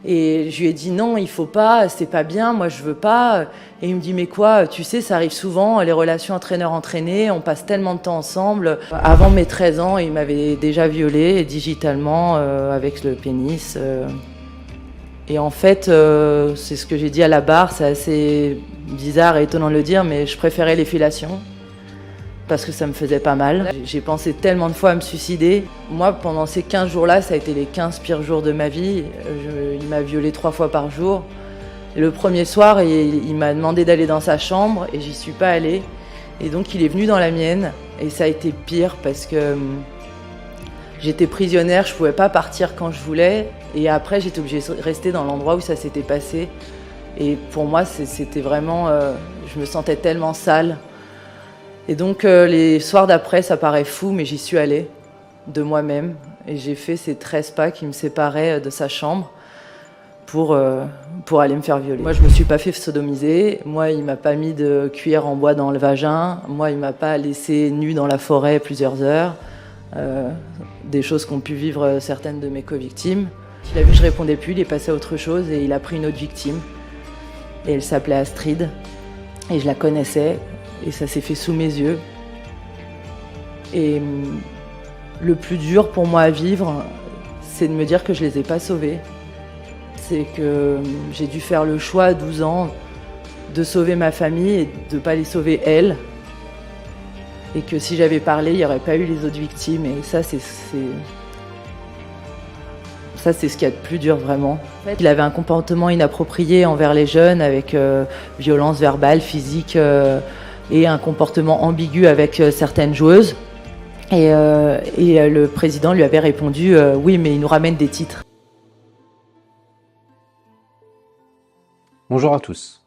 Et je lui ai dit non, il faut pas, c'est pas bien, moi je veux pas. Et il me dit mais quoi, tu sais, ça arrive souvent, les relations entraîneur-entraîné, on passe tellement de temps ensemble. Avant mes 13 ans, il m'avait déjà violée digitalement avec le pénis. Et en fait, c'est ce que j'ai dit à la barre, c'est assez bizarre et étonnant de le dire, mais je préférais les fellations. Parce que ça me faisait pas mal. J'ai pensé tellement de fois à me suicider. Moi, pendant ces 15 jours-là, ça a été les 15 pires jours de ma vie. Il m'a violée 3 fois par jour. Et le premier soir, il m'a demandé d'aller dans sa chambre et j'y suis pas allée. Et donc, il est venu dans la mienne. Et ça a été pire parce que j'étais prisonnière, je pouvais pas partir quand je voulais. Et après, j'étais obligée de rester dans l'endroit où ça s'était passé. Et pour moi, c'était vraiment... je me sentais tellement sale. Et donc les soirs d'après, ça paraît fou, mais j'y suis allée de moi-même. Et j'ai fait ces 13 pas qui me séparaient de sa chambre pour aller me faire violer. Moi, je me suis pas fait sodomiser. Moi, il m'a pas mis de cuillère en bois dans le vagin. Moi, il m'a pas laissé nue dans la forêt plusieurs heures. Des choses qu'ont pu vivre certaines de mes co-victimes. Il a vu que je répondais plus, il est passé à autre chose et il a pris une autre victime. Et elle s'appelait Astrid. Et je la connaissais. Et ça s'est fait sous mes yeux. Et le plus dur pour moi à vivre, c'est de me dire que je les ai pas sauvés. C'est que j'ai dû faire le choix à 12 ans de sauver ma famille et de ne pas les sauver elles. Et que si j'avais parlé, il n'y aurait pas eu les autres victimes. Et ça, c'est ce qu'il y a de plus dur vraiment. En fait, il avait un comportement inapproprié envers les jeunes avec violence verbale, physique... et un comportement ambigu avec certaines joueuses. Et le président lui avait répondu « Oui, mais il nous ramène des titres ». Bonjour à tous.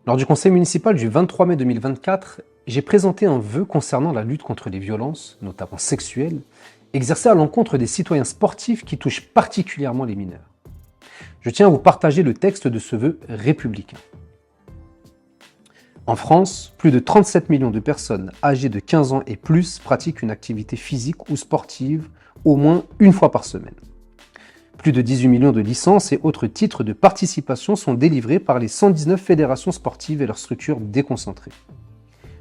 Lors du conseil municipal du 23 mai 2024, j'ai présenté un vœu concernant la lutte contre les violences, notamment sexuelles, exercées à l'encontre des citoyens sportifs qui touchent particulièrement les mineurs. Je tiens à vous partager le texte de ce vœu républicain. En France, plus de 37 millions de personnes âgées de 15 ans et plus pratiquent une activité physique ou sportive au moins une fois par semaine. Plus de 18 millions de licences et autres titres de participation sont délivrés par les 119 fédérations sportives et leurs structures déconcentrées.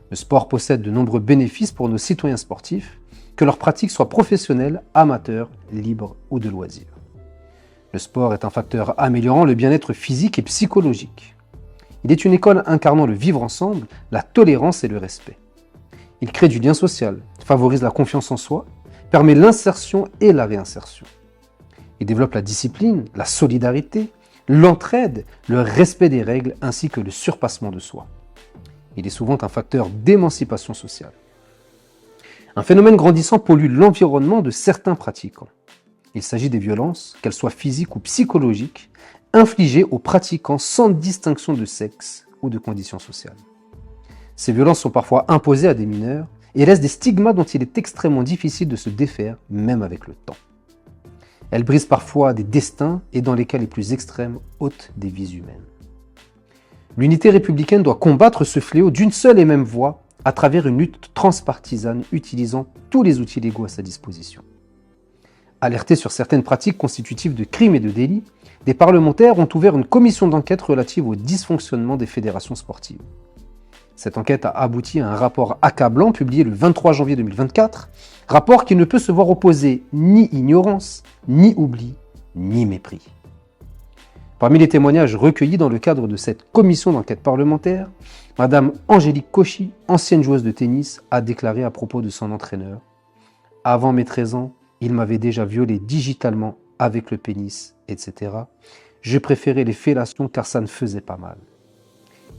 Le sport possède de nombreux bénéfices pour nos citoyens sportifs, que leur pratique soit professionnelle, amateur, libre ou de loisir. Le sport est un facteur améliorant le bien-être physique et psychologique. Il est une école incarnant le vivre ensemble, la tolérance et le respect. Il crée du lien social, favorise la confiance en soi, permet l'insertion et la réinsertion. Il développe la discipline, la solidarité, l'entraide, le respect des règles ainsi que le surpassement de soi. Il est souvent un facteur d'émancipation sociale. Un phénomène grandissant pollue l'environnement de certains pratiquants. Il s'agit des violences, qu'elles soient physiques ou psychologiques, infligées aux pratiquants sans distinction de sexe ou de conditions sociales. Ces violences sont parfois imposées à des mineurs et laissent des stigmates dont il est extrêmement difficile de se défaire, même avec le temps. Elles brisent parfois des destins et dans les cas les plus extrêmes, ôtent des vies humaines. L'unité républicaine doit combattre ce fléau d'une seule et même voie à travers une lutte transpartisane utilisant tous les outils légaux à sa disposition. Alertés sur certaines pratiques constitutives de crimes et de délits, des parlementaires ont ouvert une commission d'enquête relative au dysfonctionnement des fédérations sportives. Cette enquête a abouti à un rapport accablant publié le 23 janvier 2024, rapport qui ne peut se voir opposer ni ignorance, ni oubli, ni mépris. Parmi les témoignages recueillis dans le cadre de cette commission d'enquête parlementaire, Madame Angélique Cauchy, ancienne joueuse de tennis, a déclaré à propos de son entraîneur « Avant mes 13 ans, il m'avait déjà violé digitalement avec le pénis, etc. Je préférais les fellations car ça ne faisait pas mal.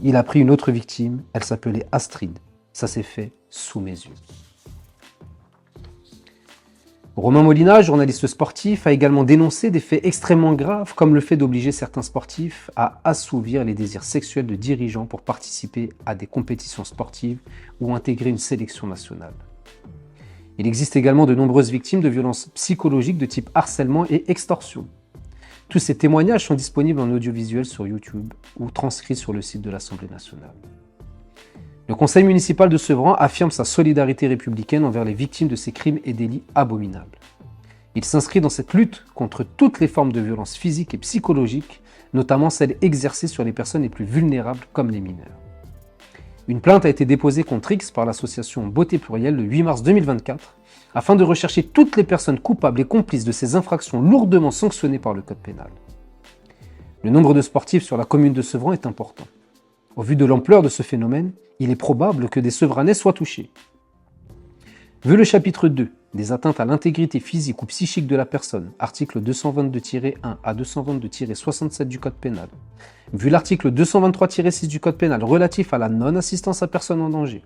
Il a pris une autre victime, elle s'appelait Astrid. Ça s'est fait sous mes yeux. » Romain Molina, journaliste sportif, a également dénoncé des faits extrêmement graves comme le fait d'obliger certains sportifs à assouvir les désirs sexuels de dirigeants pour participer à des compétitions sportives ou intégrer une sélection nationale. Il existe également de nombreuses victimes de violences psychologiques de type harcèlement et extorsion. Tous ces témoignages sont disponibles en audiovisuel sur YouTube ou transcrits sur le site de l'Assemblée nationale. Le conseil municipal de Sevran affirme sa solidarité républicaine envers les victimes de ces crimes et délits abominables. Il s'inscrit dans cette lutte contre toutes les formes de violence physique et psychologique, notamment celles exercées sur les personnes les plus vulnérables comme les mineurs. Une plainte a été déposée contre X par l'association Beauté Plurielle le 8 mars 2024 afin de rechercher toutes les personnes coupables et complices de ces infractions lourdement sanctionnées par le Code pénal. Le nombre de sportifs sur la commune de Sevran est important. Au vu de l'ampleur de ce phénomène, il est probable que des Sevranais soient touchés. Vu le chapitre 2, des atteintes à l'intégrité physique ou psychique de la personne, article 222-1 à 222-67 du Code pénal, vu l'article 223-6 du Code pénal relatif à la non-assistance à personne en danger,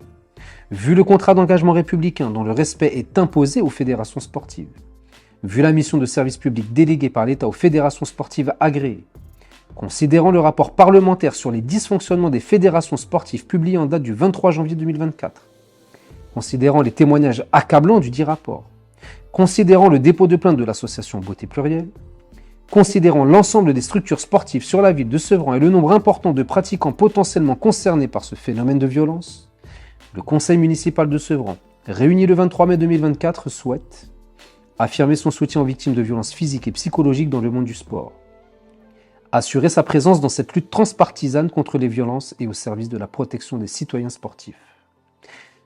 vu le contrat d'engagement républicain dont le respect est imposé aux fédérations sportives, vu la mission de service public déléguée par l'État aux fédérations sportives agréées, considérant le rapport parlementaire sur les dysfonctionnements des fédérations sportives publié en date du 23 janvier 2024, considérant les témoignages accablants du dit rapport, considérant le dépôt de plainte de l'association Beauté Plurielle, considérant l'ensemble des structures sportives sur la ville de Sevran et le nombre important de pratiquants potentiellement concernés par ce phénomène de violence, le conseil municipal de Sevran, réuni le 23 mai 2024, souhaite affirmer son soutien aux victimes de violences physiques et psychologiques dans le monde du sport, assurer sa présence dans cette lutte transpartisane contre les violences et au service de la protection des citoyens sportifs,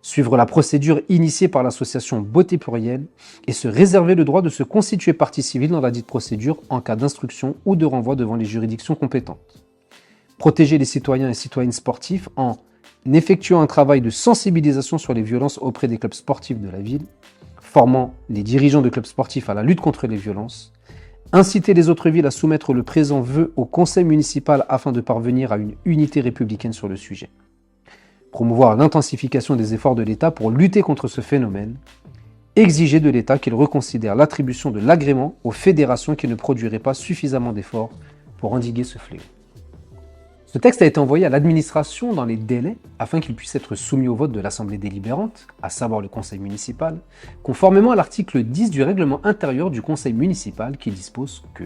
suivre la procédure initiée par l'association Beauté Plurielle et se réserver le droit de se constituer partie civile dans la dite procédure en cas d'instruction ou de renvoi devant les juridictions compétentes. Protéger les citoyens et citoyennes sportifs en effectuant un travail de sensibilisation sur les violences auprès des clubs sportifs de la ville, formant les dirigeants de clubs sportifs à la lutte contre les violences, inciter les autres villes à soumettre le présent vœu au conseil municipal afin de parvenir à une unité républicaine sur le sujet. Promouvoir l'intensification des efforts de l'État pour lutter contre ce phénomène, exiger de l'État qu'il reconsidère l'attribution de l'agrément aux fédérations qui ne produiraient pas suffisamment d'efforts pour endiguer ce fléau. Ce texte a été envoyé à l'administration dans les délais afin qu'il puisse être soumis au vote de l'Assemblée délibérante, à savoir le conseil municipal, conformément à l'article 10 du règlement intérieur du conseil municipal qui dispose que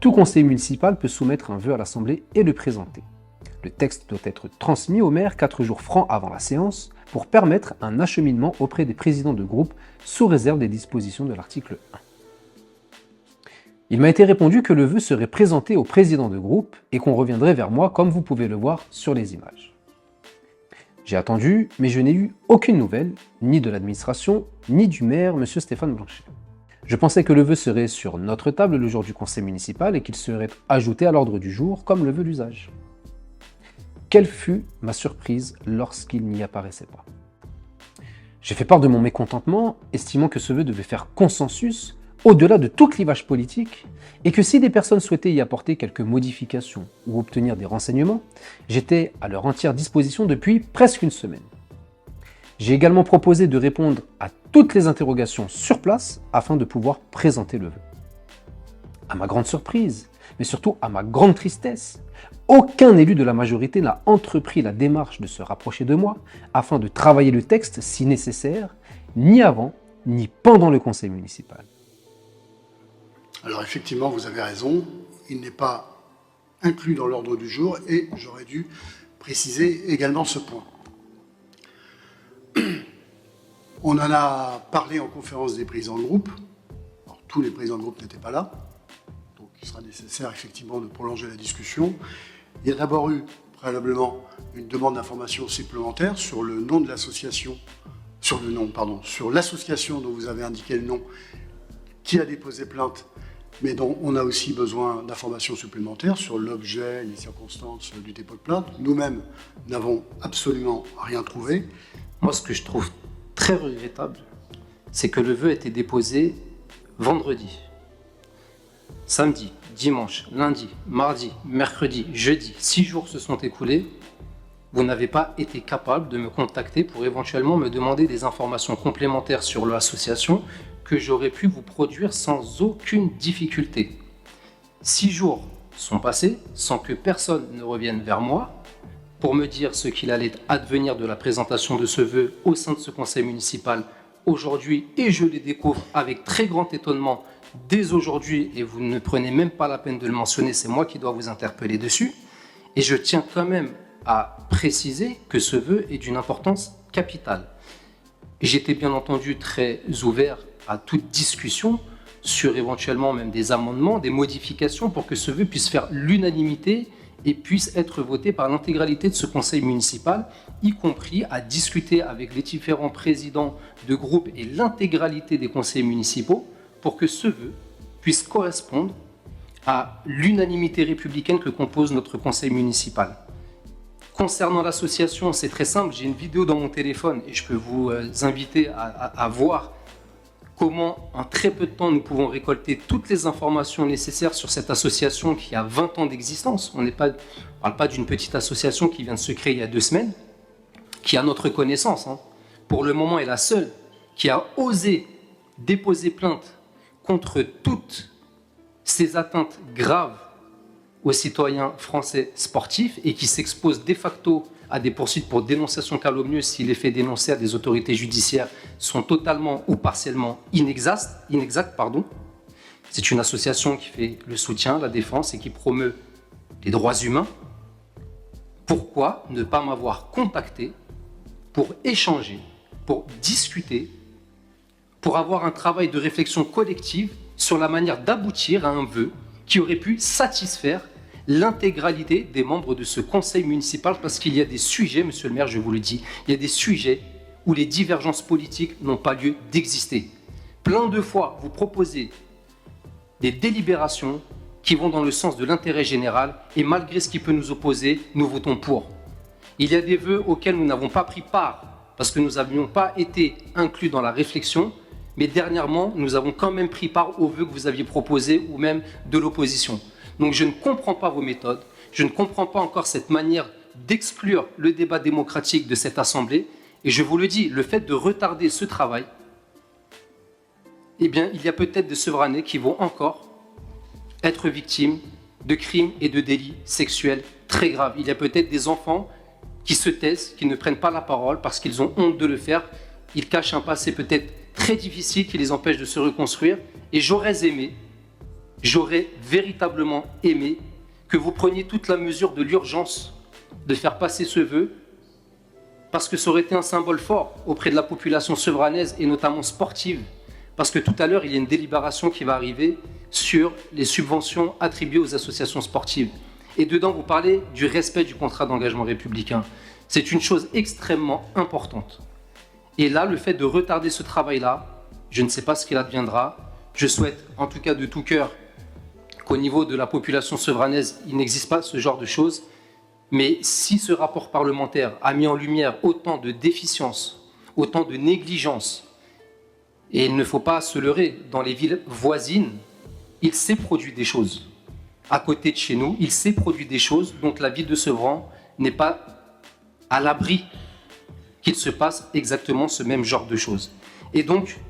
tout conseil municipal peut soumettre un vœu à l'Assemblée et le présenter. Le texte doit être transmis au maire 4 jours francs avant la séance pour permettre un acheminement auprès des présidents de groupe sous réserve des dispositions de l'article 1. Il m'a été répondu que le vœu serait présenté au président de groupe et qu'on reviendrait vers moi comme vous pouvez le voir sur les images. J'ai attendu, mais je n'ai eu aucune nouvelle, ni de l'administration, ni du maire, M. Stéphane Blanchet. Je pensais que le vœu serait sur notre table le jour du conseil municipal et qu'il serait ajouté à l'ordre du jour comme le veut l'usage. Quelle fut ma surprise lorsqu'il n'y apparaissait pas. J'ai fait part de mon mécontentement, estimant que ce vœu devait faire consensus au-delà de tout clivage politique et que si des personnes souhaitaient y apporter quelques modifications ou obtenir des renseignements, j'étais à leur entière disposition depuis presque une semaine. J'ai également proposé de répondre à toutes les interrogations sur place afin de pouvoir présenter le vœu. À ma grande surprise, mais surtout à ma grande tristesse, aucun élu de la majorité n'a entrepris la démarche de se rapprocher de moi afin de travailler le texte si nécessaire, ni avant, ni pendant le conseil municipal. Alors effectivement, vous avez raison, il n'est pas inclus dans l'ordre du jour et j'aurais dû préciser également ce point. On en a parlé en conférence des présidents de groupe. Alors, tous les présidents de groupe n'étaient pas là, donc il sera nécessaire effectivement de prolonger la discussion. Il y a d'abord eu préalablement une demande d'information supplémentaire sur le nom de l'association, sur l'association dont vous avez indiqué le nom, qui a déposé plainte, mais dont on a aussi besoin d'informations supplémentaires sur l'objet, les circonstances du dépôt de plainte. Nous-mêmes n'avons absolument rien trouvé. Moi, ce que je trouve très regrettable, c'est que le vœu a été déposé vendredi, samedi, dimanche, lundi, mardi, mercredi, jeudi. 6 jours se sont écoulés. Vous n'avez pas été capable de me contacter pour éventuellement me demander des informations complémentaires sur l'association que j'aurais pu vous produire sans aucune difficulté. 6 jours sont passés sans que personne ne revienne vers moi pour me dire ce qu'il allait advenir de la présentation de ce vœu au sein de ce conseil municipal aujourd'hui, et je les découvre avec très grand étonnement dès aujourd'hui, et vous ne prenez même pas la peine de le mentionner, c'est moi qui dois vous interpeller dessus. Et je tiens quand même à préciser que ce vœu est d'une importance capitale. J'étais bien entendu très ouvert à toute discussion sur éventuellement même des amendements, des modifications pour que ce vœu puisse faire l'unanimité et puisse être voté par l'intégralité de ce conseil municipal, y compris à discuter avec les différents présidents de groupe et l'intégralité des conseils municipaux pour que ce vœu puisse correspondre à l'unanimité républicaine que compose notre conseil municipal. Concernant l'association, c'est très simple, j'ai une vidéo dans mon téléphone et je peux vous inviter à voir comment en très peu de temps nous pouvons récolter toutes les informations nécessaires sur cette association qui a 20 ans d'existence. On ne parle pas d'une petite association qui vient de se créer il y a 2 semaines, qui à notre connaissance, pour le moment est la seule qui a osé déposer plainte contre toutes ces atteintes graves aux citoyens français sportifs et qui s'expose de facto à des poursuites pour dénonciation calomnieuse si les faits dénoncés à des autorités judiciaires sont totalement ou partiellement inexacts. C'est une association qui fait le soutien, la défense et qui promeut les droits humains. Pourquoi ne pas m'avoir contacté pour échanger, pour discuter, pour avoir un travail de réflexion collective sur la manière d'aboutir à un vœu qui aurait pu satisfaire l'intégralité des membres de ce conseil municipal, parce qu'il y a des sujets, monsieur le maire, je vous le dis, il y a des sujets où les divergences politiques n'ont pas lieu d'exister. Plein de fois, vous proposez des délibérations qui vont dans le sens de l'intérêt général et malgré ce qui peut nous opposer, nous votons pour. Il y a des vœux auxquels nous n'avons pas pris part parce que nous n'avions pas été inclus dans la réflexion, mais dernièrement, nous avons quand même pris part aux vœux que vous aviez proposés ou même de l'opposition. Donc je ne comprends pas vos méthodes, je ne comprends pas encore cette manière d'exclure le débat démocratique de cette Assemblée. Et je vous le dis, le fait de retarder ce travail, eh bien, il y a peut-être des Sevranais qui vont encore être victimes de crimes et de délits sexuels très graves. Il y a peut-être des enfants qui se taisent, qui ne prennent pas la parole parce qu'ils ont honte de le faire. Ils cachent un passé peut-être très difficile qui les empêche de se reconstruire. Et j'aurais véritablement aimé que vous preniez toute la mesure de l'urgence de faire passer ce vœu, parce que ça aurait été un symbole fort auprès de la population sevranaise et notamment sportive, parce que tout à l'heure, il y a une délibération qui va arriver sur les subventions attribuées aux associations sportives. Et dedans, vous parlez du respect du contrat d'engagement républicain. C'est une chose extrêmement importante. Et là, le fait de retarder ce travail-là, je ne sais pas ce qu'il adviendra. Je souhaite, en tout cas de tout cœur, qu'au niveau de la population sevranaise, il n'existe pas ce genre de choses. Mais si ce rapport parlementaire a mis en lumière autant de déficiences, autant de négligences, et il ne faut pas se leurrer, dans les villes voisines, il s'est produit des choses. À côté de chez nous, il s'est produit des choses, donc la ville de Sevran n'est pas à l'abri qu'il se passe exactement ce même genre de choses. Et donc,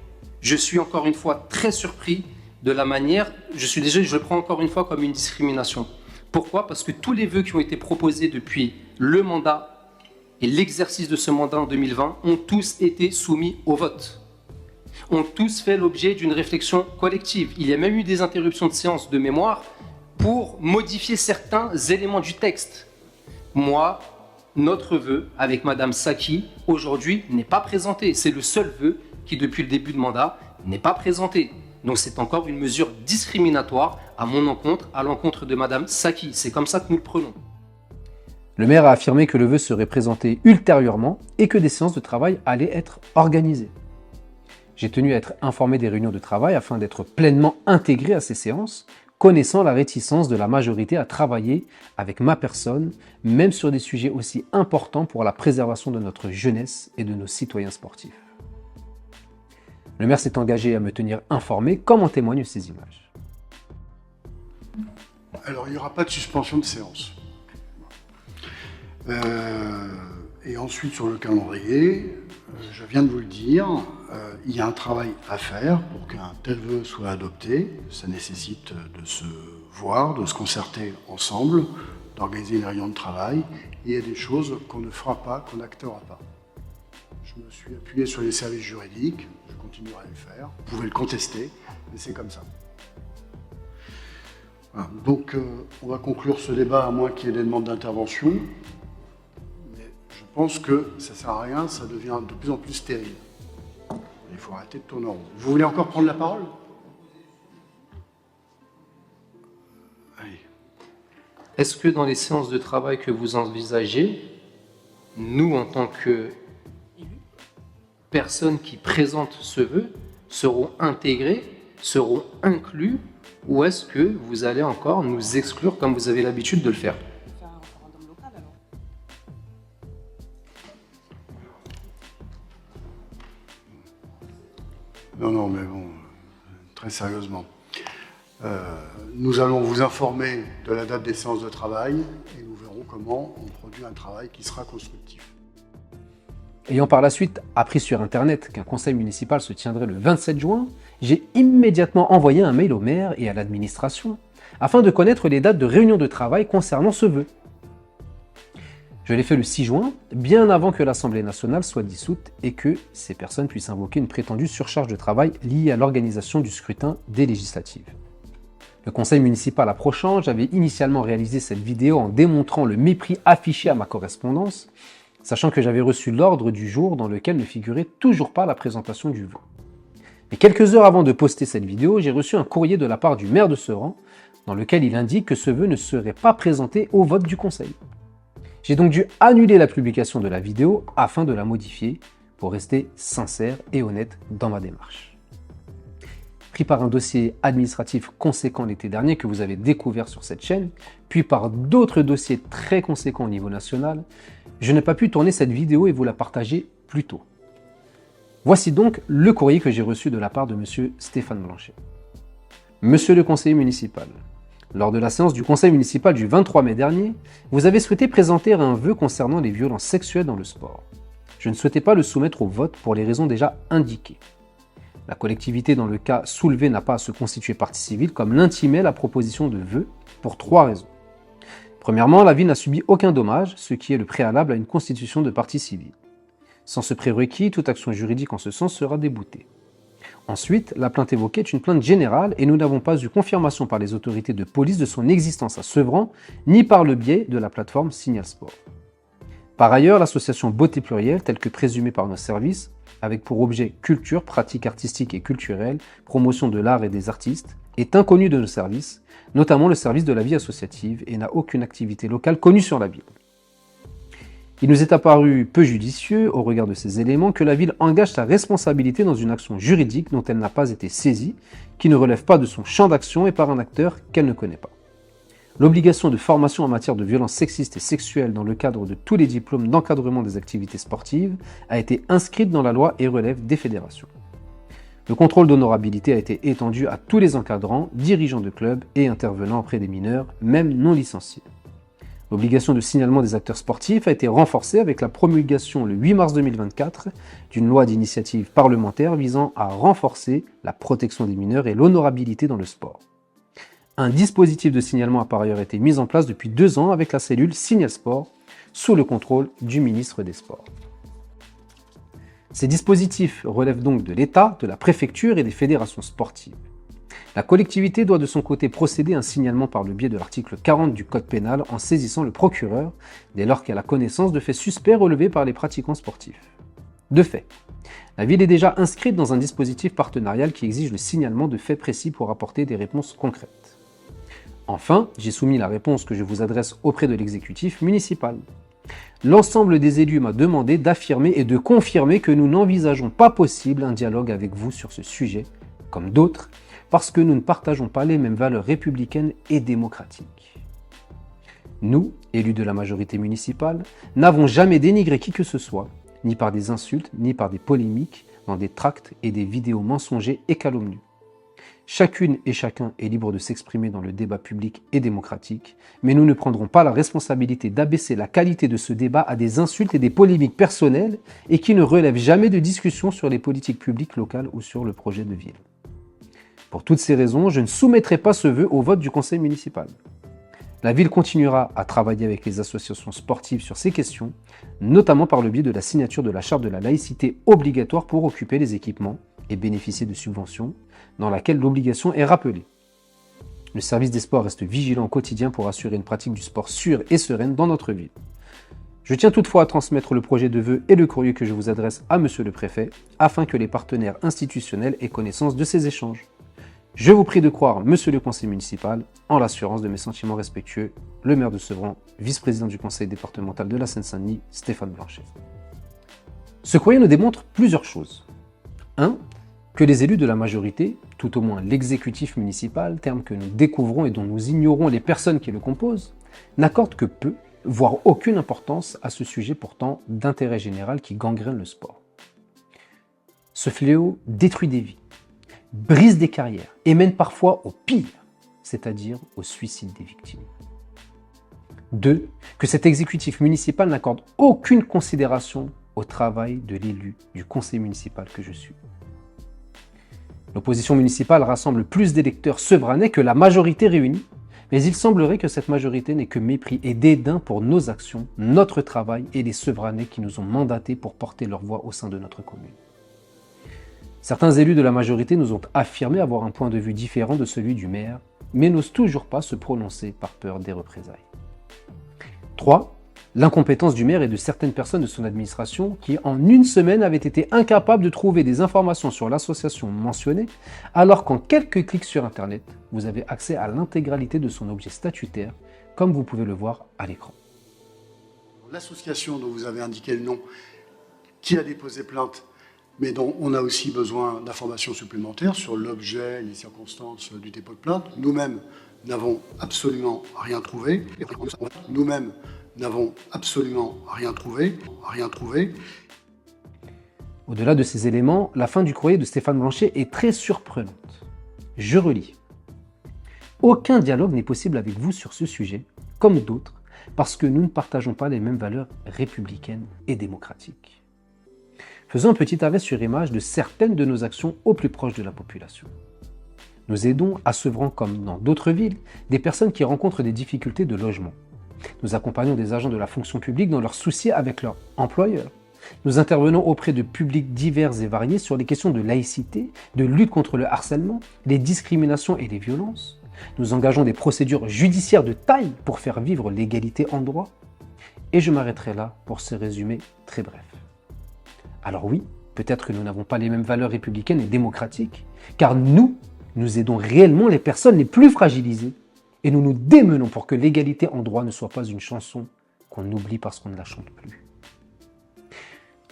je suis encore une fois très surpris de la manière, je le prends encore une fois comme une discrimination. Pourquoi ? Parce que tous les vœux qui ont été proposés depuis le mandat et l'exercice de ce mandat en 2020 ont tous été soumis au vote. Ont tous fait l'objet d'une réflexion collective. Il y a même eu des interruptions de séance de mémoire pour modifier certains éléments du texte. Moi, notre vœu avec Madame Saki, aujourd'hui, n'est pas présenté. C'est le seul vœu qui, depuis le début de mandat, n'est pas présenté. Donc c'est encore une mesure discriminatoire à mon encontre, à l'encontre de Madame Saki. C'est comme ça que nous le prenons. Le maire a affirmé que le vœu serait présenté ultérieurement et que des séances de travail allaient être organisées. J'ai tenu à être informé des réunions de travail afin d'être pleinement intégré à ces séances, connaissant la réticence de la majorité à travailler avec ma personne, même sur des sujets aussi importants pour la préservation de notre jeunesse et de nos citoyens sportifs. Le maire s'est engagé à me tenir informé, comme en témoignent ces images. Alors, il n'y aura pas de suspension de séance. Et ensuite, sur le calendrier, je viens de vous le dire, il y a un travail à faire pour qu'un tel vœu soit adopté. Ça nécessite de se voir, de se concerter ensemble, d'organiser une réunion de travail. Et il y a des choses qu'on ne fera pas, qu'on n'actera pas. Je me suis appuyé sur les services juridiques, je continuerai à le faire. Vous pouvez le contester, mais c'est comme ça. Voilà. Donc, on va conclure ce débat, à moins qu'il y ait des demandes d'intervention. Mais je pense que ça ne sert à rien, ça devient de plus en plus stérile. Il faut arrêter de tourner en rond. Vous voulez encore prendre la parole ? est-ce que dans les séances de travail que vous envisagez, nous, en tant que personnes qui présentent ce vœu, seront intégrés, seront inclus, ou est-ce que vous allez encore nous exclure comme vous avez l'habitude de le faire? Non, mais bon, très sérieusement. Nous allons vous informer de la date des séances de travail et nous verrons comment on produit un travail qui sera constructif. Ayant par la suite appris sur Internet qu'un conseil municipal se tiendrait le 27 juin, j'ai immédiatement envoyé un mail au maire et à l'administration afin de connaître les dates de réunion de travail concernant ce vœu. Je l'ai fait le 6 juin, bien avant que l'Assemblée nationale soit dissoute et que ces personnes puissent invoquer une prétendue surcharge de travail liée à l'organisation du scrutin des législatives. Le conseil municipal approchant, j'avais initialement réalisé cette vidéo en démontrant le mépris affiché à ma correspondance, sachant que j'avais reçu l'ordre du jour dans lequel ne figurait toujours pas la présentation du vœu. Mais quelques heures avant de poster cette vidéo, j'ai reçu un courrier de la part du maire de Seran, dans lequel il indique que ce vœu ne serait pas présenté au vote du conseil. J'ai donc dû annuler la publication de la vidéo afin de la modifier pour rester sincère et honnête dans ma démarche. Pris par un dossier administratif conséquent l'été dernier que vous avez découvert sur cette chaîne, puis par d'autres dossiers très conséquents au niveau national, je n'ai pas pu tourner cette vidéo et vous la partager plus tôt. Voici donc le courrier que j'ai reçu de la part de M. Stéphane Blanchet. Monsieur le conseiller municipal, lors de la séance du conseil municipal du 23 mai dernier, vous avez souhaité présenter un vœu concernant les violences sexuelles dans le sport. Je ne souhaitais pas le soumettre au vote pour les raisons déjà indiquées. La collectivité dans le cas soulevé n'a pas à se constituer partie civile comme l'intimait la proposition de vœu pour 3 raisons. Premièrement, la ville n'a subi aucun dommage, ce qui est le préalable à une constitution de partie civile. Sans ce prérequis, toute action juridique en ce sens sera déboutée. Ensuite, la plainte évoquée est une plainte générale et nous n'avons pas eu confirmation par les autorités de police de son existence à Sevran, ni par le biais de la plateforme Signal Sport. Par ailleurs, l'association Beauté Plurielle, telle que présumée par nos services, avec pour objet culture, pratique artistique et culturelle, promotion de l'art et des artistes, est inconnue de nos services, notamment le service de la vie associative, et n'a aucune activité locale connue sur la ville. Il nous est apparu peu judicieux, au regard de ces éléments, que la ville engage sa responsabilité dans une action juridique dont elle n'a pas été saisie, qui ne relève pas de son champ d'action et par un acteur qu'elle ne connaît pas. L'obligation de formation en matière de violences sexistes et sexuelles dans le cadre de tous les diplômes d'encadrement des activités sportives a été inscrite dans la loi et relève des fédérations. Le contrôle d'honorabilité a été étendu à tous les encadrants, dirigeants de clubs et intervenants auprès des mineurs, même non licenciés. L'obligation de signalement des acteurs sportifs a été renforcée avec la promulgation le 8 mars 2024 d'une loi d'initiative parlementaire visant à renforcer la protection des mineurs et l'honorabilité dans le sport. Un dispositif de signalement a par ailleurs été mis en place depuis 2 ans avec la cellule Signal Sport, sous le contrôle du ministre des Sports. Ces dispositifs relèvent donc de l'État, de la préfecture et des fédérations sportives. La collectivité doit de son côté procéder à un signalement par le biais de l'article 40 du Code pénal en saisissant le procureur dès lors qu'elle a connaissance de faits suspects relevés par les pratiquants sportifs. De fait, la ville est déjà inscrite dans un dispositif partenarial qui exige le signalement de faits précis pour apporter des réponses concrètes. Enfin, j'ai soumis la réponse que je vous adresse auprès de l'exécutif municipal. L'ensemble des élus m'a demandé d'affirmer et de confirmer que nous n'envisageons pas possible un dialogue avec vous sur ce sujet, comme d'autres, parce que nous ne partageons pas les mêmes valeurs républicaines et démocratiques. Nous, élus de la majorité municipale, n'avons jamais dénigré qui que ce soit, ni par des insultes, ni par des polémiques, dans des tracts et des vidéos mensongers et calomnieux. Chacune et chacun est libre de s'exprimer dans le débat public et démocratique, mais nous ne prendrons pas la responsabilité d'abaisser la qualité de ce débat à des insultes et des polémiques personnelles et qui ne relèvent jamais de discussions sur les politiques publiques locales ou sur le projet de ville. Pour toutes ces raisons, je ne soumettrai pas ce vœu au vote du conseil municipal. La ville continuera à travailler avec les associations sportives sur ces questions, notamment par le biais de la signature de la charte de la laïcité obligatoire pour occuper les équipements et bénéficier de subventions, dans laquelle l'obligation est rappelée. Le service des sports reste vigilant au quotidien pour assurer une pratique du sport sûre et sereine dans notre ville. Je tiens toutefois à transmettre le projet de vœu et le courrier que je vous adresse à Monsieur le Préfet, afin que les partenaires institutionnels aient connaissance de ces échanges. Je vous prie de croire, monsieur le conseiller municipal, en l'assurance de mes sentiments respectueux, le maire de Sevran, vice-président du conseil départemental de la Seine-Saint-Denis, Stéphane Blanchet. Ce courrier nous démontre plusieurs choses. 1. Que les élus de la majorité, tout au moins l'exécutif municipal, terme que nous découvrons et dont nous ignorons les personnes qui le composent, n'accordent que peu, voire aucune importance à ce sujet pourtant d'intérêt général qui gangrène le sport. Ce fléau détruit des vies, brise des carrières et mène parfois au pire, c'est-à-dire au suicide des victimes. 2. Que cet exécutif municipal n'accorde aucune considération au travail de l'élu du conseil municipal que je suis. L'opposition municipale rassemble plus d'électeurs sevranais que la majorité réunie, mais il semblerait que cette majorité n'ait que mépris et dédain pour nos actions, notre travail et les sevranais qui nous ont mandatés pour porter leur voix au sein de notre commune. Certains élus de la majorité nous ont affirmé avoir un point de vue différent de celui du maire, mais n'osent toujours pas se prononcer par peur des représailles. 3. L'incompétence du maire et de certaines personnes de son administration qui, en une semaine, avaient été incapables de trouver des informations sur l'association mentionnée, alors qu'en quelques clics sur Internet, vous avez accès à l'intégralité de son objet statutaire, comme vous pouvez le voir à l'écran. L'association dont vous avez indiqué le nom, qui a déposé plainte, mais dont on a aussi besoin d'informations supplémentaires sur l'objet, les circonstances du dépôt de plainte. Nous-mêmes n'avons absolument rien trouvé. Nous-mêmes n'avons absolument rien trouvé. Au-delà de ces éléments, la fin du courrier de Stéphane Blanchet est très surprenante. Je relis. Aucun dialogue n'est possible avec vous sur ce sujet, comme d'autres, parce que nous ne partageons pas les mêmes valeurs républicaines et démocratiques. Faisons un petit arrêt sur image de certaines de nos actions au plus proche de la population. Nous aidons à Sevran, comme dans d'autres villes, des personnes qui rencontrent des difficultés de logement. Nous accompagnons des agents de la fonction publique dans leurs soucis avec leur employeur. Nous intervenons auprès de publics divers et variés sur les questions de laïcité, de lutte contre le harcèlement, les discriminations et les violences. Nous engageons des procédures judiciaires de taille pour faire vivre l'égalité en droit. Et je m'arrêterai là pour ce résumé très bref. Alors oui, peut-être que nous n'avons pas les mêmes valeurs républicaines et démocratiques, car nous aidons réellement les personnes les plus fragilisées et nous nous démenons pour que l'égalité en droit ne soit pas une chanson qu'on oublie parce qu'on ne la chante plus.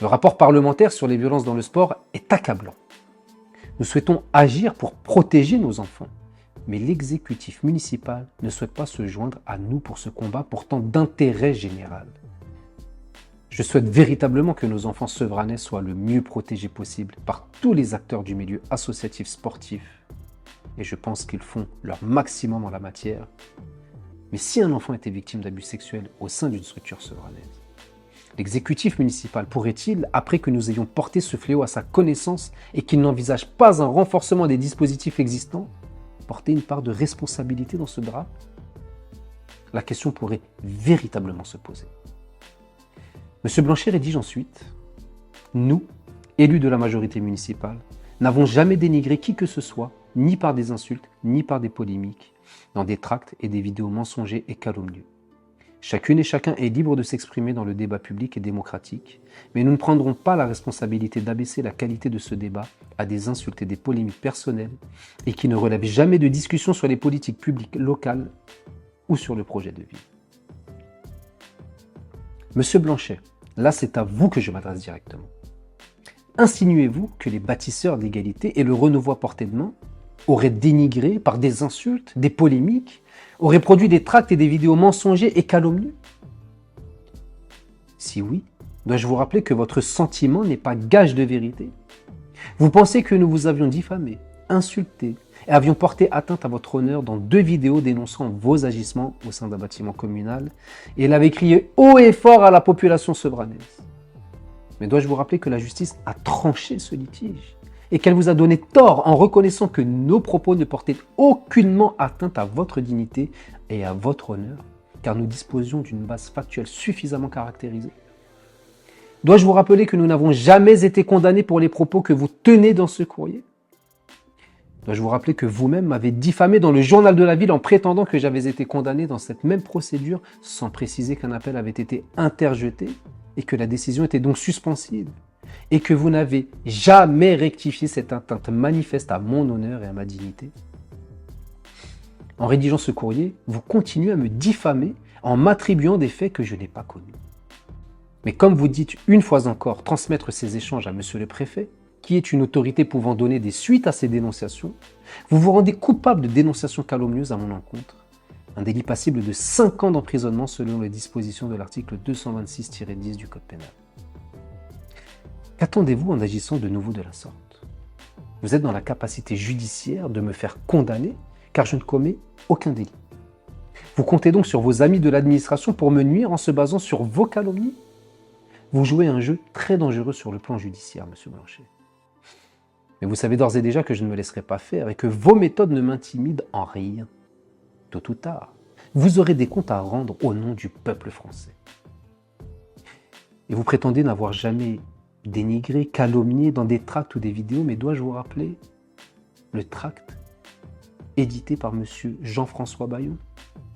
Le rapport parlementaire sur les violences dans le sport est accablant. Nous souhaitons agir pour protéger nos enfants, mais l'exécutif municipal ne souhaite pas se joindre à nous pour ce combat pourtant d'intérêt général. Je souhaite véritablement que nos enfants sevranais soient le mieux protégés possible par tous les acteurs du milieu associatif sportif. Et je pense qu'ils font leur maximum en la matière. Mais si un enfant était victime d'abus sexuels au sein d'une structure sevranaise, l'exécutif municipal pourrait-il, après que nous ayons porté ce fléau à sa connaissance et qu'il n'envisage pas un renforcement des dispositifs existants, porter une part de responsabilité dans ce drame? La question pourrait véritablement se poser. M. Blanchet rédige ensuite « Nous, élus de la majorité municipale, n'avons jamais dénigré qui que ce soit, ni par des insultes, ni par des polémiques, dans des tracts et des vidéos mensongers et calomnieux. Chacune et chacun est libre de s'exprimer dans le débat public et démocratique, mais nous ne prendrons pas la responsabilité d'abaisser la qualité de ce débat à des insultes et des polémiques personnelles et qui ne relèvent jamais de discussions sur les politiques publiques locales ou sur le projet de vie. » Monsieur Blanchet, là c'est à vous que je m'adresse directement. Insinuez-vous que les bâtisseurs d'égalité et le renouveau à portée de main auraient dénigré par des insultes, des polémiques, auraient produit des tracts et des vidéos mensongers et calomnieux? Si oui, dois-je vous rappeler que votre sentiment n'est pas gage de vérité? Vous pensez que nous vous avions diffamé, insulté et avions porté atteinte à votre honneur dans 2 vidéos dénonçant vos agissements au sein d'un bâtiment communal et l'avez crié haut et fort à la population sevranaise. Mais dois-je vous rappeler que la justice a tranché ce litige et qu'elle vous a donné tort en reconnaissant que nos propos ne portaient aucunement atteinte à votre dignité et à votre honneur, car nous disposions d'une base factuelle suffisamment caractérisée? Dois-je vous rappeler que nous n'avons jamais été condamnés pour les propos que vous tenez dans ce courrier? Dois-je vous rappeler que vous-même m'avez diffamé dans le journal de la ville en prétendant que j'avais été condamné dans cette même procédure sans préciser qu'un appel avait été interjeté et que la décision était donc suspensive et que vous n'avez jamais rectifié cette atteinte manifeste à mon honneur et à ma dignité? En rédigeant ce courrier, vous continuez à me diffamer en m'attribuant des faits que je n'ai pas connus. Mais comme vous dites une fois encore transmettre ces échanges à monsieur le préfet, qui est une autorité pouvant donner des suites à ces dénonciations, vous vous rendez coupable de dénonciation calomnieuse à mon encontre, un délit passible de 5 ans d'emprisonnement selon les dispositions de l'article 226-10 du Code pénal. Qu'attendez-vous en agissant de nouveau de la sorte? Vous êtes dans la capacité judiciaire de me faire condamner car je ne commets aucun délit. Vous comptez donc sur vos amis de l'administration pour me nuire en se basant sur vos calomnies? Vous jouez un jeu très dangereux sur le plan judiciaire, monsieur Blanchet. Mais vous savez d'ores et déjà que je ne me laisserai pas faire et que vos méthodes ne m'intimident en rien. Tôt ou tard, vous aurez des comptes à rendre au nom du peuple français. Et vous prétendez n'avoir jamais dénigré, calomnié dans des tracts ou des vidéos, mais dois-je vous rappeler le tract édité par monsieur Jean-François Bayon,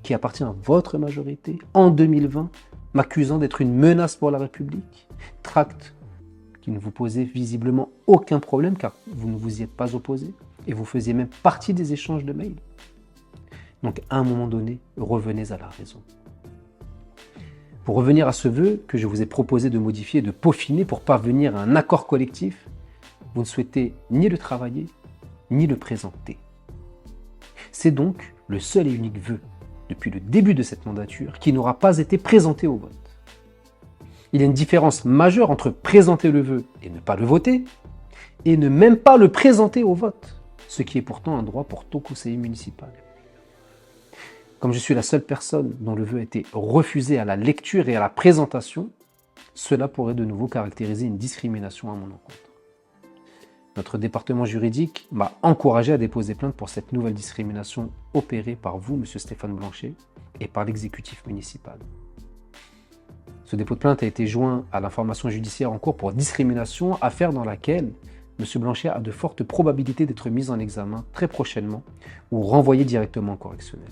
qui appartient à votre majorité, en 2020, m'accusant d'être une menace pour la République, tract qui ne vous posait visiblement aucun problème car vous ne vous y êtes pas opposé et vous faisiez même partie des échanges de mails. Donc à un moment donné, revenez à la raison. Pour revenir à ce vœu que je vous ai proposé de modifier et de peaufiner pour parvenir à un accord collectif, vous ne souhaitez ni le travailler, ni le présenter. C'est donc le seul et unique vœu, depuis le début de cette mandature, qui n'aura pas été présenté au vote. Il y a une différence majeure entre présenter le vœu et ne pas le voter, et ne même pas le présenter au vote, ce qui est pourtant un droit pour tout conseiller municipal. Comme je suis la seule personne dont le vœu a été refusé à la lecture et à la présentation, cela pourrait de nouveau caractériser une discrimination à mon encontre. Notre département juridique m'a encouragé à déposer plainte pour cette nouvelle discrimination opérée par vous, monsieur Stéphane Blanchet, et par l'exécutif municipal. Ce dépôt de plainte a été joint à l'information judiciaire en cours pour discrimination, affaire dans laquelle M. Blanchet a de fortes probabilités d'être mis en examen très prochainement ou renvoyé directement en correctionnel.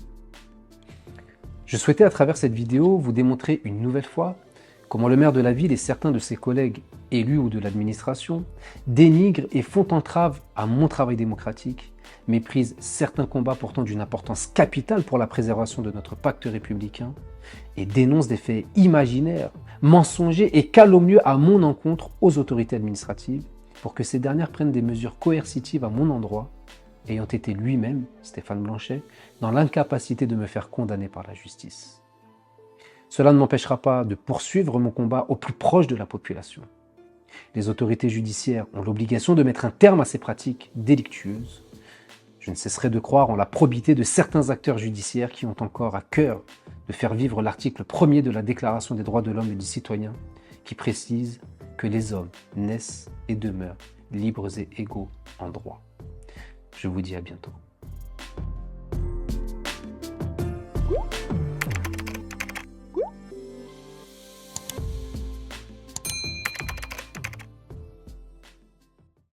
Je souhaitais à travers cette vidéo vous démontrer une nouvelle fois comment le maire de la ville et certains de ses collègues élus ou de l'administration dénigrent et font entrave à mon travail démocratique, méprisent certains combats pourtant d'une importance capitale pour la préservation de notre pacte républicain et dénoncent des faits imaginaires, mensongers et calomnieux à mon encontre aux autorités administratives pour que ces dernières prennent des mesures coercitives à mon endroit, ayant été lui-même, Stéphane Blanchet, dans l'incapacité de me faire condamner par la justice. Cela ne m'empêchera pas de poursuivre mon combat au plus proche de la population. Les autorités judiciaires ont l'obligation de mettre un terme à ces pratiques délictueuses. Je ne cesserai de croire en la probité de certains acteurs judiciaires qui ont encore à cœur de faire vivre l'article 1er de la Déclaration des droits de l'homme et du citoyen, qui précise que les hommes naissent et demeurent libres et égaux en droit. Je vous dis à bientôt.